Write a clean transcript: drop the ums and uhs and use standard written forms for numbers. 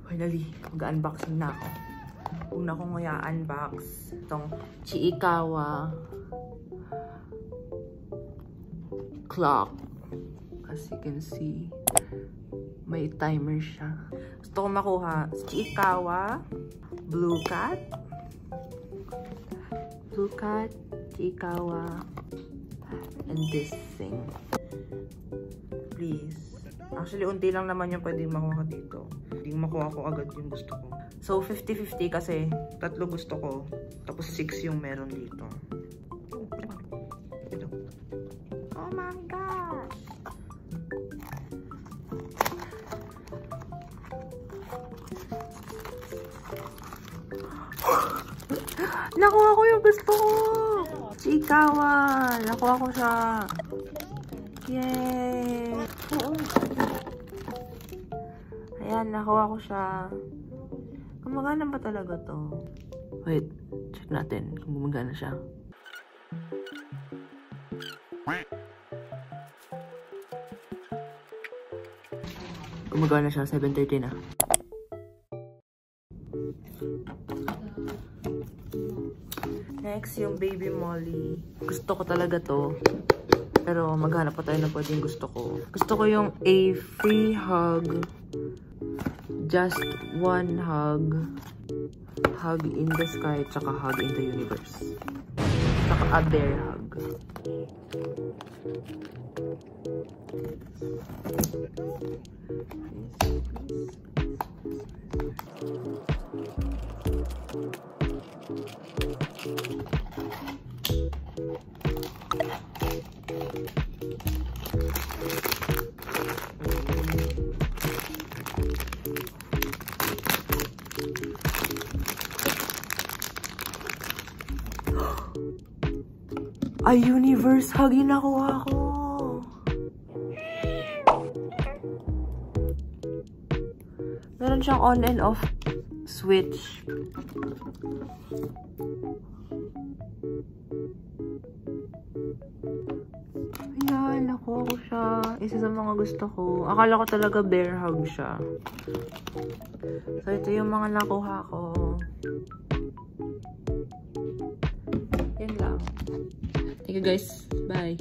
Finally, mag-unboxing na ako. Una kong i-unbox itong Chiikawa clock. As you can see, may timer siya. Gusto ko makuha Chiikawa Blue Cat, Chiikawa, and this thing. Please. Actually, unti lang naman yung pwedeng makuha dito. Hindi makuha ko agad yung gusto ko. So, 50-50 kasi 3 gusto ko. Tapos 6 yung meron dito. Oh my gosh! Nakuha ko yung gusto ko! Chiikawa! Nakuha ko siya! Yay! Ayan, nakuha ko siya. Gumagana ba talaga to? Wait, check natin kung gumagana siya. Gumagana siya, 7:30 na. Next, yung Baby Molly. Gusto ko talaga to. Pero maghanap pa tayo na pwedeng gusto ko. Gusto ko yung a free hug. Just one hug. Hug in the sky, tsaka hug in the universe. Tsaka a bear hug. A universe hug yung nakuha ko. Meron siyang on and off switch. Ayan, nakuha ko siya. Isa sa mga gusto ko. Akala ko talaga bear hug siya. So, ito yung mga nakuha ko. Yan lang. Thank you guys. Bye.